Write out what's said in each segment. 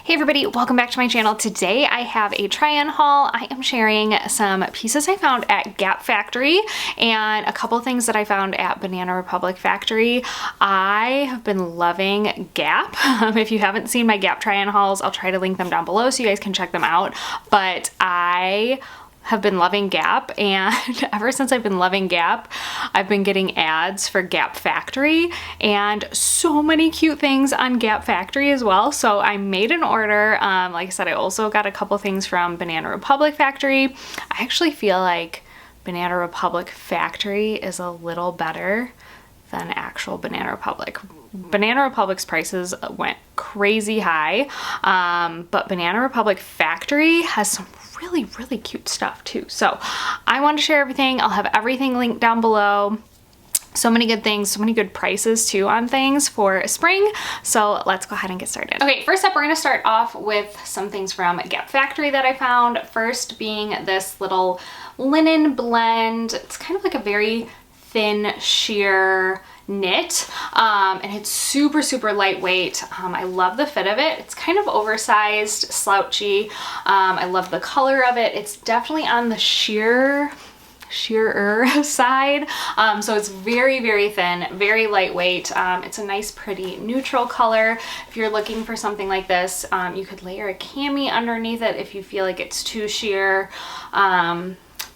Hey everybody, welcome back to my channel. Today I have a try-on haul. I am sharing some pieces I found at Gap Factory and a couple things that I found at Banana Republic Factory. I have been loving Gap. If you haven't seen my Gap try-on hauls, I'll try to link them down below so you guys can check them out. But I have been loving Gap, and ever since I've been loving Gap, I've been getting ads for Gap Factory and so many cute things on Gap Factory as well. So I made an order. Like I said, I also got a couple things from Banana Republic Factory. I actually feel like Banana Republic Factory is a little better than actual Banana Republic. Banana Republic's prices went crazy high, but Banana Republic Factory has some really cute stuff too. So I want to share everything. I'll have everything linked down below. So many good things, so many good prices too on things for spring. So let's go ahead and get started. Okay, first up, we're gonna start off with some things from Gap Factory that I found. First being this little linen blend. It's kind of like a very thin sheer knit, and it's super lightweight. I love the fit of it. It's kind of oversized, slouchy. I love the color of it. It's definitely on the sheerer side, so it's very thin, very lightweight. It's a nice pretty neutral color. If you're looking for something like this, you could layer a cami underneath it if you feel like it's too sheer.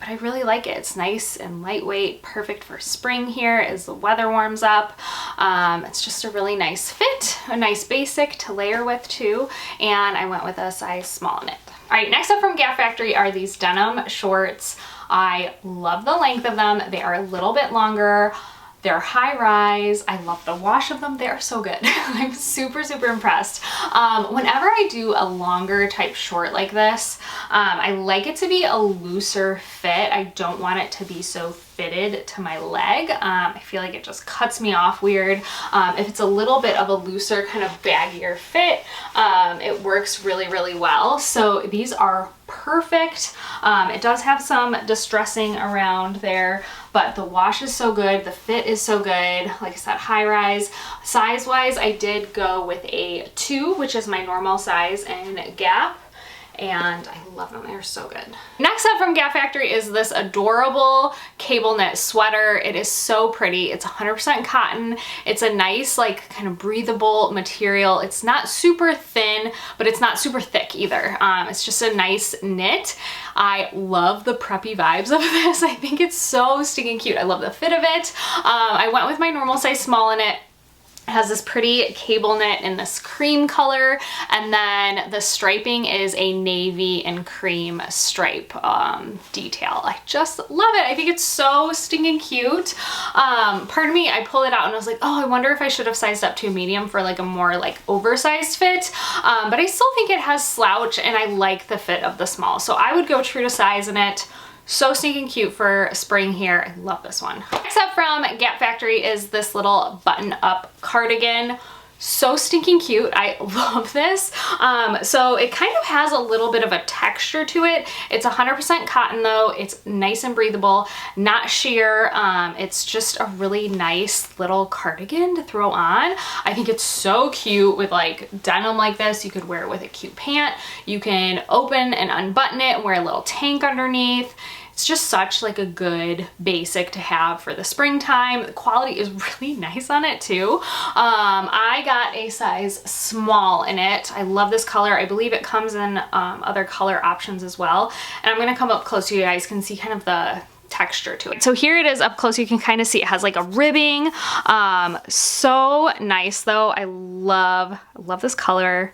But I really like it. It's nice and lightweight, perfect for spring here as the weather warms up. It's just a really nice fit, a nice basic to layer with too, and I went with a size small in it. All right, next up from Gap Factory are these denim shorts. I love the length of them. They are a little bit longer. They're high rise. I love the wash of them. They are so good. I'm super impressed. Whenever I do a longer type short like this, I like it to be a looser fit. I don't want it to be so fitted to my leg. I feel like it just cuts me off weird. If it's a little bit of a looser kind of baggier fit, it works really well. So these are perfect. It does have some distressing around there, but the wash is so good, the fit is so good. Like I said, high rise. Size wise, I did go with a 2, which is my normal size in Gap, and I love them. They're so good. Next up from Gap Factory is this adorable cable knit sweater. It is so pretty. It's 100% cotton. It's a nice, like, kind of breathable material. It's not super thin, but it's not super thick either. It's just a nice knit. I love the preppy vibes of this. I think it's so stinking cute. I love the fit of it. I went with my normal size small in it. It has this pretty cable knit in this cream color, and then the striping is a navy and cream stripe detail. I just love it. I think it's so stinking cute. Pardon me, I pulled it out and I was like, oh, I wonder if I should have sized up to a medium for like a more like oversized fit, but I still think it has slouch and I like the fit of the small. So I would go true to size in it. So stinking cute for spring here. I love this one. Next up from Gap Factory is this little button-up cardigan. So stinking cute. I love this. So it kind of has a little bit of a texture to it. It's 100% cotton though. It's nice and breathable, not sheer. It's just a really nice little cardigan to throw on. I think it's so cute with like denim like this. You could wear it with a cute pant. You can open and unbutton it and wear a little tank underneath. It's just such like a good basic to have for the springtime. The quality is really nice on it too. I got a size small in it. I love this color. I believe it comes in other color options as well. And I'm gonna come up close so you guys can see kind of the texture to it. So here it is up close. You can kind of see it has like a ribbing. So nice though. I love this color.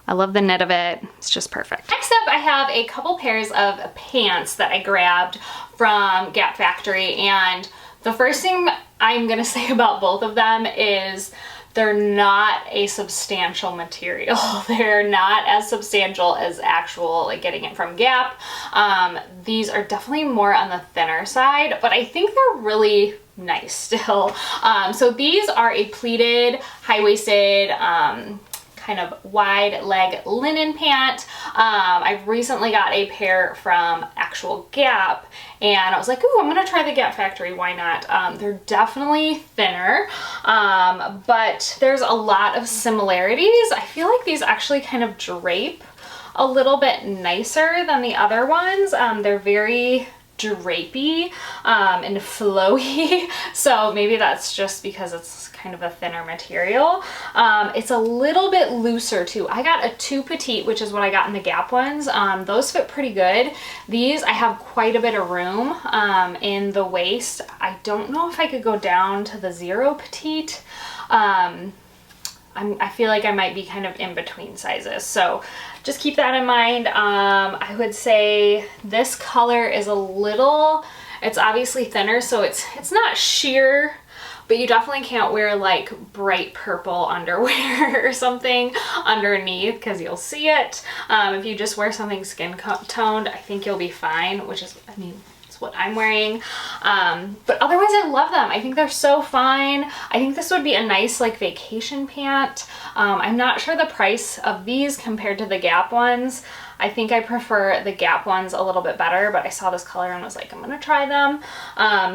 I love the knit of it. It's just perfect. Next up, I have a couple pairs of pants that I grabbed from Gap Factory, and the first thing I'm gonna say about both of them is they're not a substantial material. They're not as substantial as actual, like getting it from Gap. These are definitely more on the thinner side, but I think they're really nice still. So these are a pleated, high-waisted, kind of wide leg linen pant. I've recently got a pair from actual Gap, and I was like, ooh, I'm gonna try the Gap Factory, why not? They're definitely thinner, but there's a lot of similarities. I feel like these actually kind of drape a little bit nicer than the other ones. They're very drapey and flowy, so maybe that's just because it's kind of a thinner material. It's a little bit looser too. I got a 2 petite, which is what I got in the Gap ones. Those fit pretty good. These, I have quite a bit of room in the waist. I don't know if I could go down to the 0 petite. I feel like I might be kind of in between sizes, so just keep that in mind. I would say this color is a little, it's obviously thinner, so it's not sheer, but you definitely can't wear like bright purple underwear or something underneath because you'll see it. If you just wear something skin toned, I think you'll be fine, which is, I mean, what I'm wearing, but otherwise I love them. I think they're so fine. I think this would be a nice like vacation pant. I'm not sure the price of these compared to the Gap ones. I think I prefer the Gap ones a little bit better, but I saw this color and was like, I'm gonna try them.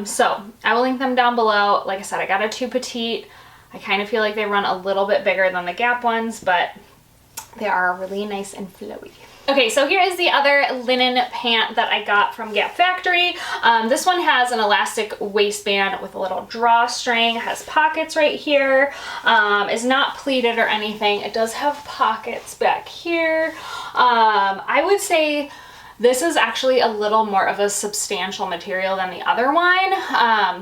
So I will link them down below. Like I said, I got a 2 petite. I kind of feel like they run a little bit bigger than the Gap ones, but they are really nice and flowy. Okay, so here is the other linen pant that I got from Gap Factory. This one has an elastic waistband with a little drawstring, has pockets right here, is not pleated or anything. It does have pockets back here. I would say this is actually a little more of a substantial material than the other one.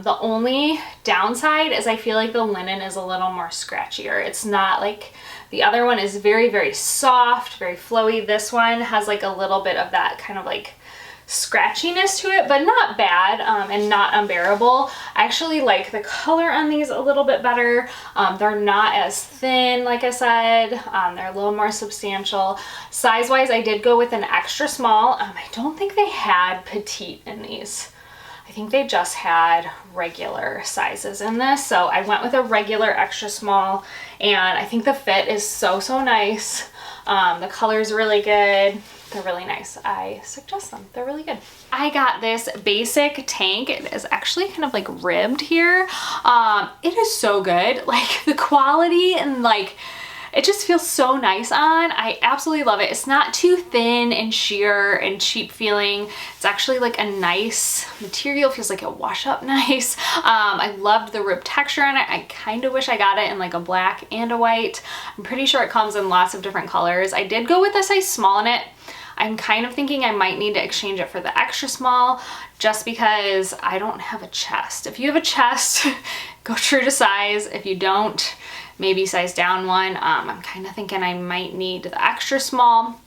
The only downside is I feel like the linen is a little more scratchier. It's not like, the other one is very, very soft, very flowy. This one has like a little bit of that kind of like scratchiness to it, but not bad and not unbearable. I actually like the color on these a little bit better. They're not as thin, like I said. They're a little more substantial. Size-wise, I did go with an extra small. I don't think they had petite in these. I think they just had regular sizes in this, so I went with a regular extra small, and I think the fit is so nice. The color's really good. They're really nice. I suggest them. They're really good. I got this basic tank. It is actually kind of like ribbed here. It is so good. Like the quality and like it just feels so nice on. I absolutely love it. It's not too thin and sheer and cheap feeling. It's actually like a nice material. Feels like it wash up nice. I loved the rib texture on it. I kind of wish I got it in like a black and a white. I'm pretty sure it comes in lots of different colors. I did go with a size small in it. I'm kind of thinking I might need to exchange it for the extra small just because I don't have a chest. If you have a chest, go true to size. If you don't, maybe size down one. I'm kind of thinking I might need the extra small,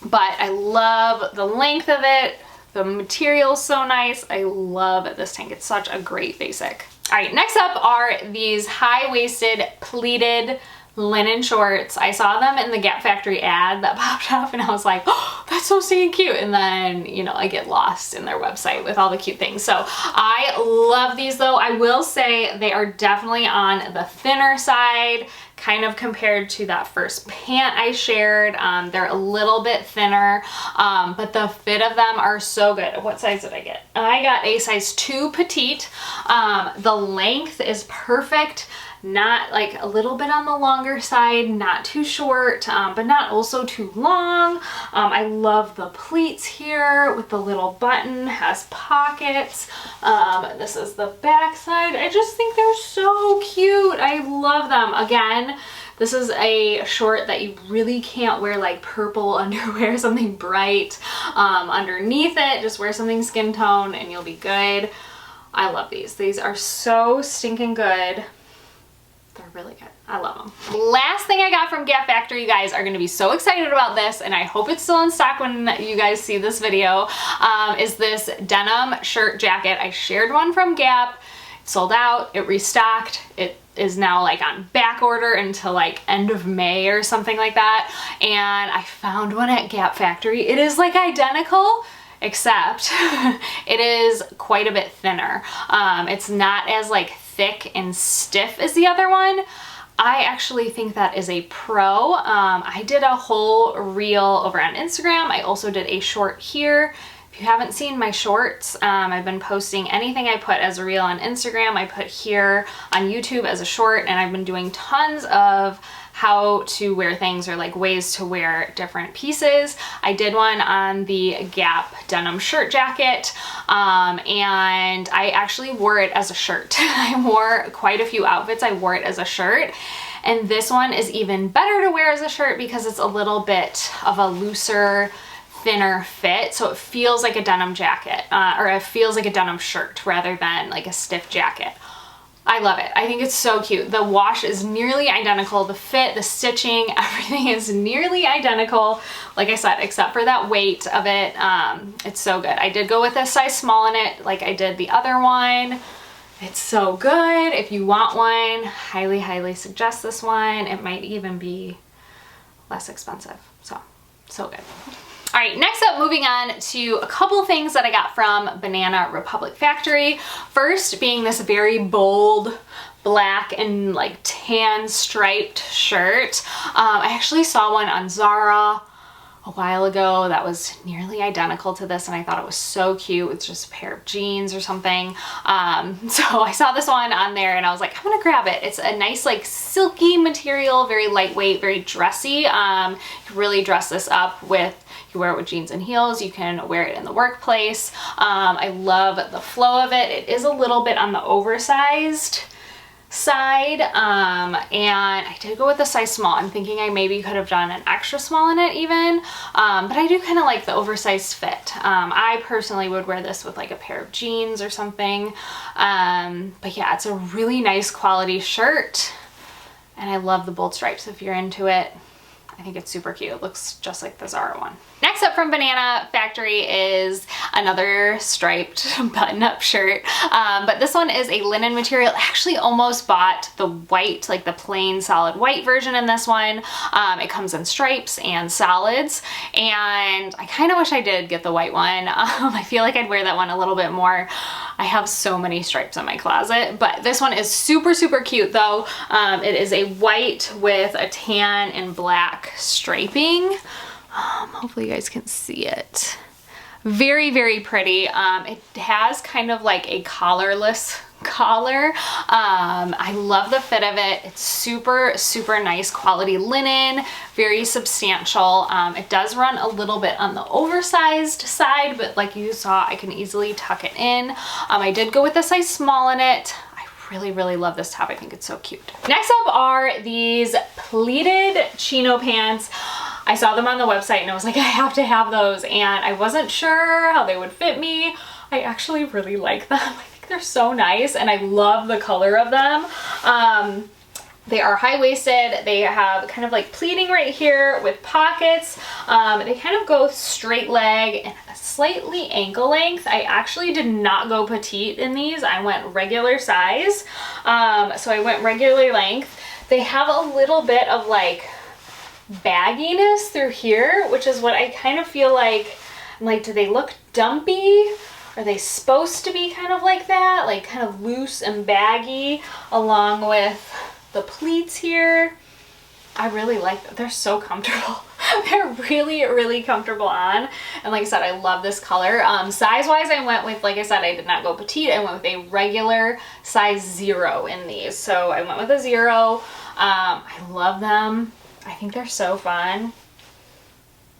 but I love the length of it. The material's so nice. I love this tank. It's such a great basic. All right, next up are these high-waisted pleated linen shorts. I saw them in the Gap Factory ad that popped up and I was like, oh, that's so stinking cute. And then, you know, I get lost in their website with all the cute things. So I love these though. I will say they are definitely on the thinner side, kind of compared to that first pant I shared. They're a little bit thinner, but the fit of them are so good. What size did I get? I got a size 2 petite. The length is perfect. Not like a little bit on the longer side, not too short, but not also too long. I love the pleats here with the little button, has pockets. This is the back side. I just think they're so cute. I love them. Again, this is a short that you really can't wear like purple underwear, something bright underneath it. Just wear something skin tone and you'll be good. I love these. These are so stinking good. They're really good. I love them. Last thing I got from Gap Factory, you guys are going to be so excited about this, and I hope it's still in stock when you guys see this video, is this denim shirt jacket. I shared one from Gap. It sold out. It restocked. It is now like on back order until like end of May or something like that. And I found one at Gap Factory. It is like identical, except it is quite a bit thinner. It's not as like thick and stiff as the other one. I actually think that is a pro. I did a whole reel over on Instagram. I also did a short here. If you haven't seen my shorts, I've been posting anything I put as a reel on Instagram, I put here on YouTube as a short, and I've been doing tons of how to wear things or like ways to wear different pieces. I did one on the Gap denim shirt jacket, and I actually wore it as a shirt. I wore quite a few outfits, I wore it as a shirt. And this one is even better to wear as a shirt because it's a little bit of a looser, thinner fit, so it feels like a denim jacket, or it feels like a denim shirt rather than like a stiff jacket. I love it. I think it's so cute. The wash is nearly identical. The fit, the stitching, everything is nearly identical. Like I said, except for that weight of it. It's so good. I did go with a size small in it like I did the other one. It's so good. If you want one, highly, highly suggest this one. It might even be less expensive. So good. All right, next up, moving on to a couple things that I got from Banana Republic Factory. First being this very bold black and like tan striped shirt. I actually saw one on Zara a while ago that was nearly identical to this, and I thought it was so cute. It's just a pair of jeans or something. So I saw this one on there and I was like, I'm gonna grab it. It's a nice like silky material, very lightweight, very dressy. You can really dress this up with, you wear it with jeans and heels, you can wear it in the workplace. I love the flow of it. It is a little bit on the oversized side, and I did go with a size small. I'm thinking I maybe could have done an extra small in it even, but I do kind of like the oversized fit. I personally would wear this with like a pair of jeans or something, but yeah, it's a really nice quality shirt, and I love the bold stripes. If you're into it, I think it's super cute. It looks just like the Zara one. Next up from Banana Factory is another striped button-up shirt, but this one is a linen material. I actually almost bought the white, like the plain solid white version in this one. It comes in stripes and solids, and I kind of wish I did get the white one. I feel like I'd wear that one a little bit more. I have so many stripes in my closet, but this one is super, super cute though. It is a white with a tan and black striping. Hopefully you guys can see it. Very, very pretty. It has kind of like a collarless collar. I love the fit of it. It's super, super nice quality linen, very substantial. It does run a little bit on the oversized side, but like you saw, I can easily tuck it in. I did go with a size small in it. Really, really love this top. I think it's so cute. Next up are these pleated chino pants. I saw them on the website and I was like, I have to have those, and I wasn't sure how they would fit me. I actually really like them. I think they're so nice, and I love the color of them. They are high-waisted. They have kind of like pleating right here with pockets. They kind of go straight leg and slightly ankle length. I actually did not go petite in these. I went regular size. So I went regular length. They have a little bit of like bagginess through here, which is what I kind of feel like, do they look dumpy? Are they supposed to be kind of like that? Like kind of loose and baggy along with the pleats here. I really like them. They're so comfortable. They're really, really comfortable on. And like I said, I love this color. Size-wise, I went with, like I said, I did not go petite. I went with a regular size 0 in these. So I went with a 0. I love them. I think they're so fun.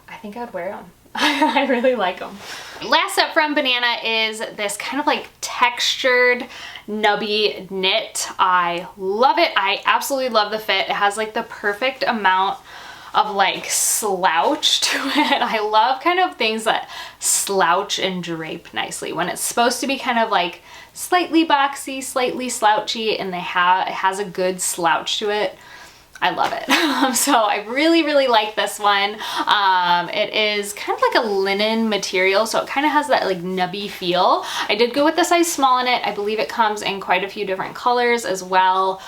I think I'd wear them. I really like them. Last up from Banana is this kind of like textured nubby knit. I love it. I absolutely love the fit. It has like the perfect amount of like slouch to it. I love kind of things that slouch and drape nicely when it's supposed to be kind of like slightly boxy, slightly slouchy, and it has a good slouch to it. I love it. So I really, really like this one. It is kind of like a linen material, so it kind of has that like nubby feel. I did go with the size small in it. I believe it comes in quite a few different colors as well.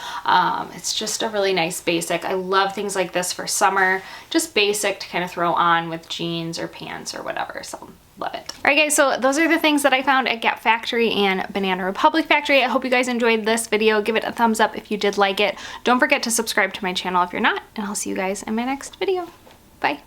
It's just a really nice basic. I love things like this for summer. Just basic to kind of throw on with jeans or pants or whatever. So love it. All right guys, so those are the things that I found at Gap Factory and Banana Republic Factory. I hope you guys enjoyed this video. Give it a thumbs up if you did like it. Don't forget to subscribe to my channel if you're not, and I'll see you guys in my next video. Bye.